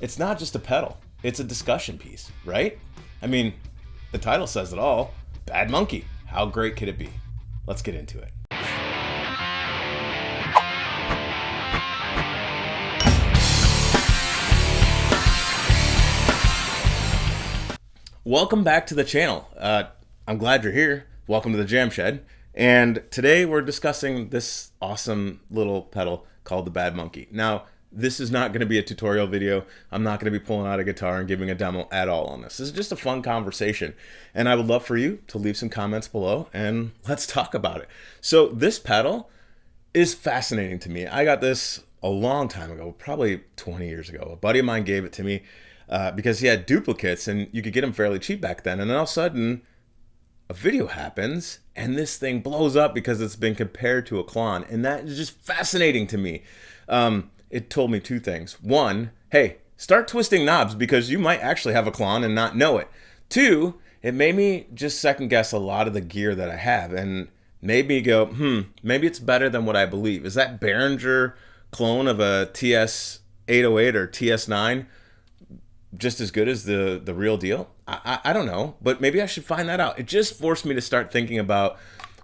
it's not just a pedal, it's a discussion piece, right? I mean, the title says it all. Bad Monkey. How great could it be? Let's get into it. Welcome back to the channel. I'm glad you're here. Welcome to the JamShed. And today we're discussing this awesome little pedal called the Bad Monkey. Now, this is not going to be a tutorial video. I'm not going to be pulling out a guitar and giving a demo at all on this. This is just a fun conversation. And I would love for you to leave some comments below and let's talk about it. So this pedal is fascinating to me. I got this a long time ago, probably 20 years ago. A buddy of mine gave it to me because he had duplicates and you could get them fairly cheap back then. And then all of a sudden, a video happens and this thing blows up because it's been compared to a Klon. And that is just fascinating to me. It told me two things. One, hey, start twisting knobs because you might actually have a Klon and not know it. Two, it made me just second guess a lot of the gear that I have and made me go, maybe it's better than what I believe. Is that Behringer clone of a TS-808 or TS-9 just as good as the real deal? I don't know, but maybe I should find that out. It just forced me to start thinking about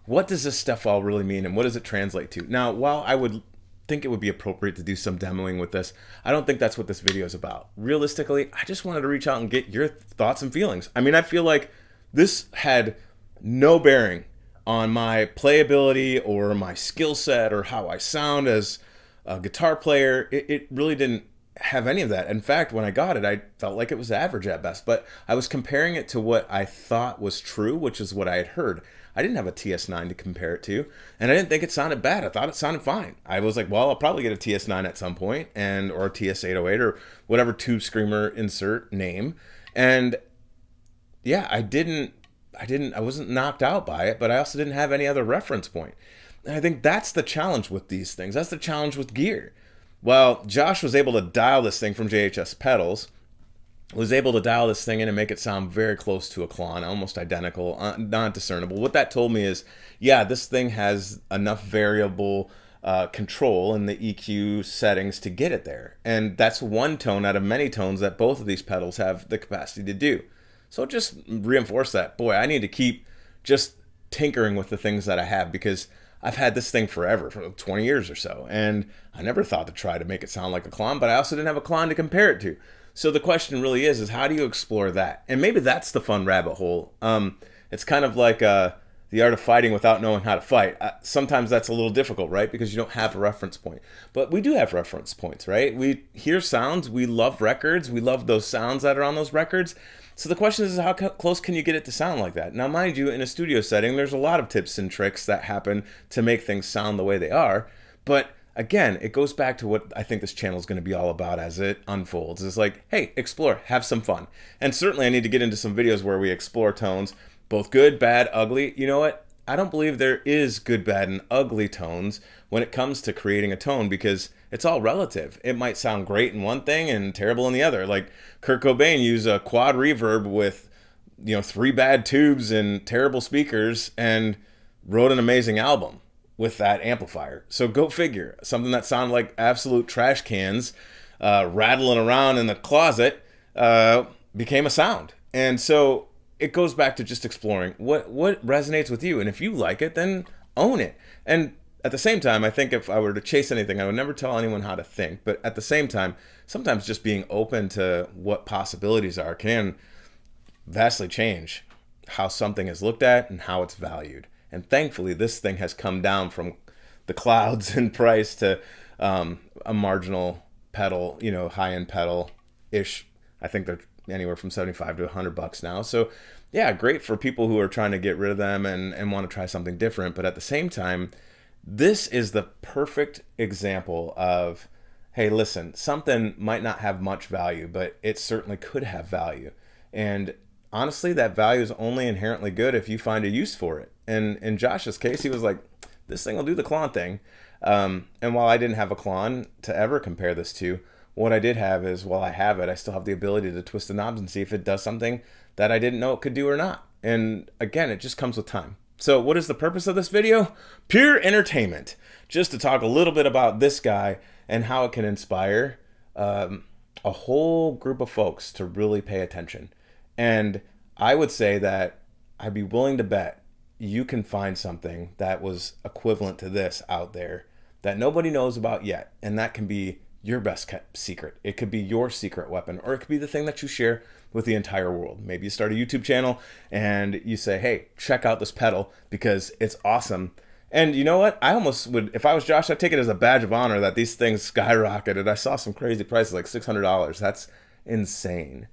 what does this stuff all really mean and what does it translate to? Now, while I would think it would be appropriate to do some demoing with this, I don't think that's what this video is about. Realistically, I just wanted to reach out and get your thoughts and feelings. I mean, I feel like this had no bearing on my playability or my skill set or how I sound as a guitar player. It really didn't have any of that. In fact, when I got it, I felt like it was average at best, but I was comparing it to what I thought was true, which is what I had heard. I didn't have a TS-9 to compare it to, and I didn't think it sounded bad. I thought it sounded fine. I was like, well, I'll probably get a TS-9 at some point, or a TS-808 or whatever tube screamer insert name. And yeah, I wasn't knocked out by it, but I also didn't have any other reference point. And I think that's the challenge with these things. That's the challenge with gear. Well, Josh was able to dial this thing from JHS Pedals, was able to dial this thing in and make it sound very close to a Klon, almost identical, not discernible. What that told me is, yeah, this thing has enough variable control in the EQ settings to get it there. And that's one tone out of many tones that both of these pedals have the capacity to do. So just reinforce that. Boy, I need to keep just tinkering with the things that I have because I've had this thing forever, for 20 years or so. And I never thought to try to make it sound like a Klon, but I also didn't have a Klon to compare it to. So the question really is how do you explore that? And maybe that's the fun rabbit hole. It's kind of like the art of fighting without knowing how to fight. Sometimes that's a little difficult, right? Because you don't have a reference point. But we do have reference points, right? We hear sounds. We love records. We love those sounds that are on those records. So the question is how close can you get it to sound like that? Now, mind you, in a studio setting, there's a lot of tips and tricks that happen to make things sound the way they are. But again, it goes back to what I think this channel is going to be all about as it unfolds. It's like, hey, explore, have some fun. And certainly I need to get into some videos where we explore tones, both good, bad, ugly. You know what? I don't believe there is good, bad, and ugly tones when it comes to creating a tone because it's all relative. It might sound great in one thing and terrible in the other. Like Kurt Cobain used a quad reverb with, 3 bad tubes and terrible speakers and wrote an amazing album with that amplifier. So go figure. Something that sounded like absolute trash cans rattling around in the closet became a sound. And so it goes back to just exploring what resonates with you. And if you like it, then own it. And at the same time, I think if I were to chase anything, I would never tell anyone how to think. But at the same time, sometimes just being open to what possibilities are can vastly change how something is looked at and how it's valued. And thankfully, this thing has come down from the clouds in price to a marginal pedal, high-end pedal-ish. I think they're anywhere from $75 to $100 now. So yeah, great for people who are trying to get rid of them and want to try something different. But at the same time, this is the perfect example of, hey, listen, something might not have much value, but it certainly could have value. And honestly, that value is only inherently good if you find a use for it. And in Josh's case, he was like, this thing will do the Klon thing. And while I didn't have a Klon to ever compare this to, what I did have is, while I have it, I still have the ability to twist the knobs and see if it does something that I didn't know it could do or not. And again, it just comes with time. So what is the purpose of this video? Pure entertainment. Just to talk a little bit about this guy and how it can inspire a whole group of folks to really pay attention. And I would say that I'd be willing to bet you can find something that was equivalent to this out there that nobody knows about yet. And that can be your best kept secret. It could be your secret weapon, or it could be the thing that you share with the entire world. Maybe you start a YouTube channel and you say, hey, check out this pedal because it's awesome. And you know what? I almost would, if I was Josh, I'd take it as a badge of honor that these things skyrocketed. I saw some crazy prices, like $600. That's insane.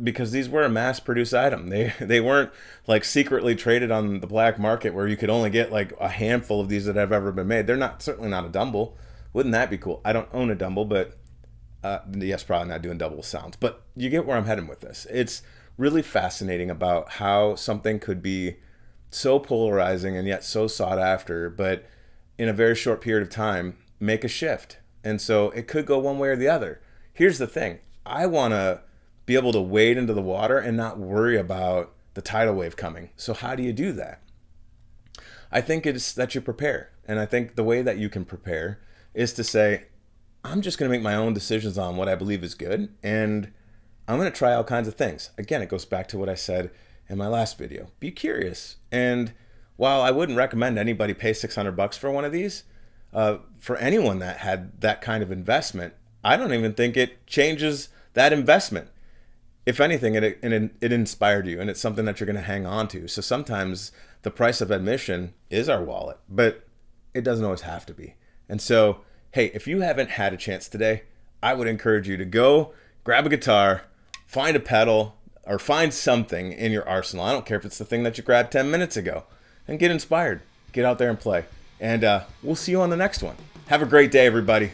Because these were a mass-produced item. They weren't like secretly traded on the black market where you could only get like a handful of these that have ever been made. They're not, certainly not a Dumble. Wouldn't that be cool? I don't own a Dumble, but yes, probably not doing double sounds. But you get where I'm heading with this. It's really fascinating about how something could be so polarizing and yet so sought after, but in a very short period of time, make a shift. And so it could go one way or the other. Here's the thing. I want to be able to wade into the water and not worry about the tidal wave coming. So how do you do that? I think it's that you prepare. And I think the way that you can prepare is to say, I'm just going to make my own decisions on what I believe is good. And I'm going to try all kinds of things. Again, it goes back to what I said in my last video. Be curious. And while I wouldn't recommend anybody pay $600 for one of these, for anyone that had that kind of investment, I don't even think it changes that investment. If anything, it inspired you, and it's something that you're going to hang on to. So sometimes the price of admission is our wallet, but it doesn't always have to be. And so, hey, if you haven't had a chance today, I would encourage you to go grab a guitar, find a pedal, or find something in your arsenal. I don't care if it's the thing that you grabbed 10 minutes ago, and get inspired. Get out there and play. And we'll see you on the next one. Have a great day, everybody.